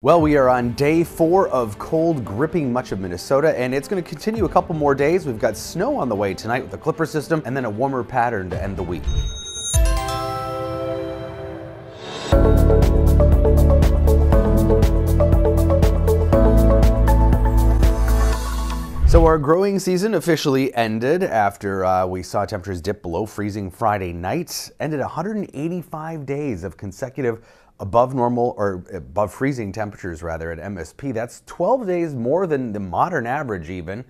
Well, we are on day 4 of cold gripping much of Minnesota, and it's going to continue a couple more days. We've got snow on the way tonight with the Clipper system, and then a warmer pattern to end the week. So our growing season officially ended after we saw temperatures dip below freezing Friday night. Ended 185 days of consecutive above normal or above freezing temperatures rather at MSP. That's 12 days more than the modern average even,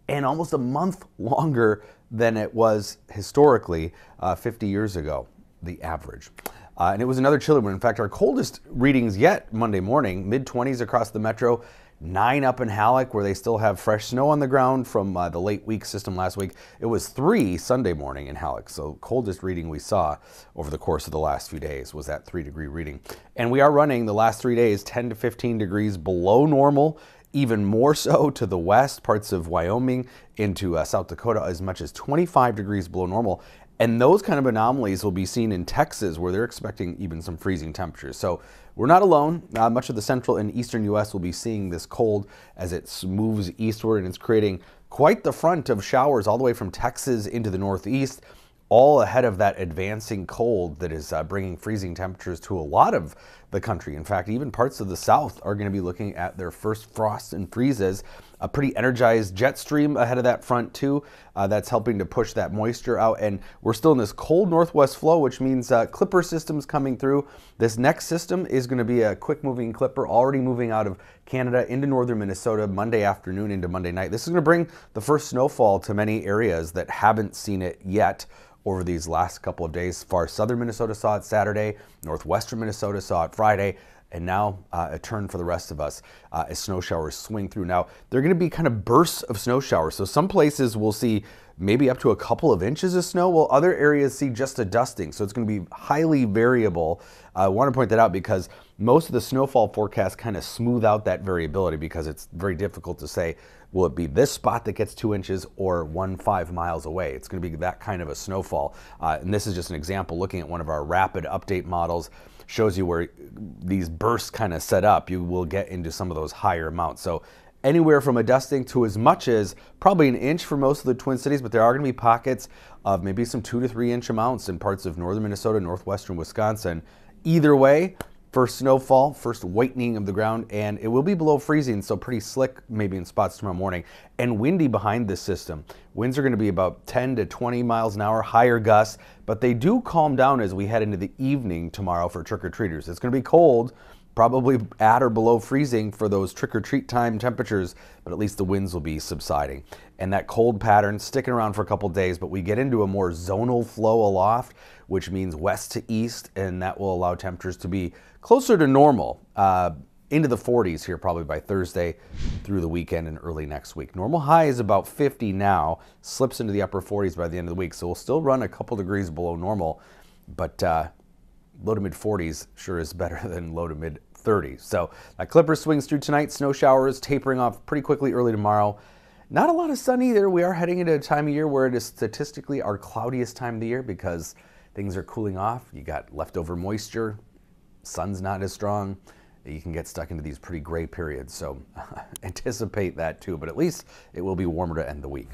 and almost a month longer than it was historically 50 years ago, the average. And it was another chilly one. In fact, our coldest readings yet Monday morning, mid-20s across the metro, 9 up in Halleck where they still have fresh snow on the ground from the late week system last week. It was 3 Sunday morning in Halleck. So coldest reading we saw over the course of the last few days was that 3-degree reading. And we are running the last 3 days 10 to 15 degrees below normal, even more so to the west, parts of Wyoming into South Dakota, as much as 25 degrees below normal. And those kind of anomalies will be seen in Texas, where they're expecting even some freezing temperatures. So we're not alone. Much of the central and eastern U.S. will be seeing this cold as it moves eastward, and it's creating quite the front of showers all the way from Texas into the northeast, all ahead of that advancing cold that is bringing freezing temperatures to a lot of the country. In fact, even parts of the south are going to be looking at their first frosts and freezes. A pretty energized jet stream ahead of that front too. That's helping to push that moisture out, and we're still in this cold northwest flow, which means Clipper systems coming through. This next system is going to be a quick moving Clipper already moving out of Canada into northern Minnesota Monday afternoon into Monday night. This is going to bring the first snowfall to many areas that haven't seen it yet over these last couple of days. Far southern Minnesota saw it Saturday, northwestern Minnesota saw it Friday, and now a turn for the rest of us as snow showers swing through. Now, they're going to be kind of bursts of snow showers. So some places will see maybe up to a couple of inches of snow, while other areas see just a dusting. So it's going to be highly variable. I want to point that out because most of the snowfall forecasts kind of smooth out that variability, because it's very difficult to say, will it be this spot that gets 2 inches or 5 miles away? It's going to be that kind of a snowfall. And this is just an example looking at one of our rapid update models. Shows you where these bursts kind of set up. You will get into some of those higher amounts. So anywhere from a dusting to as much as probably an inch for most of the Twin Cities, but there are going to be pockets of maybe some 2 to 3 inch amounts in parts of northern Minnesota, northwestern Wisconsin. Either way, first snowfall, first whitening of the ground, and it will be below freezing, so pretty slick maybe in spots tomorrow morning, and windy behind this system. Winds are going to be about 10 to 20 miles an hour, higher gusts, but they do calm down as we head into the evening tomorrow for trick-or-treaters. It's going to be cold, probably at or below freezing for those trick-or-treat time temperatures, but at least the winds will be subsiding. And that cold pattern sticking around for a couple days, but we get into a more zonal flow aloft, which means west to east, and that will allow temperatures to be closer to normal, into the 40s here probably by Thursday through the weekend and early next week. Normal high is about 50 now, slips into the upper 40s by the end of the week, so we'll still run a couple degrees below normal, but low to mid 40s sure is better than low to mid 30s. So that Clipper swings through tonight, snow showers tapering off pretty quickly early tomorrow. Not a lot of sun either. We are heading into a time of year where it is statistically our cloudiest time of the year because things are cooling off. You got leftover moisture, sun's not as strong. You can get stuck into these pretty gray periods. So anticipate that too, but at least it will be warmer to end the week.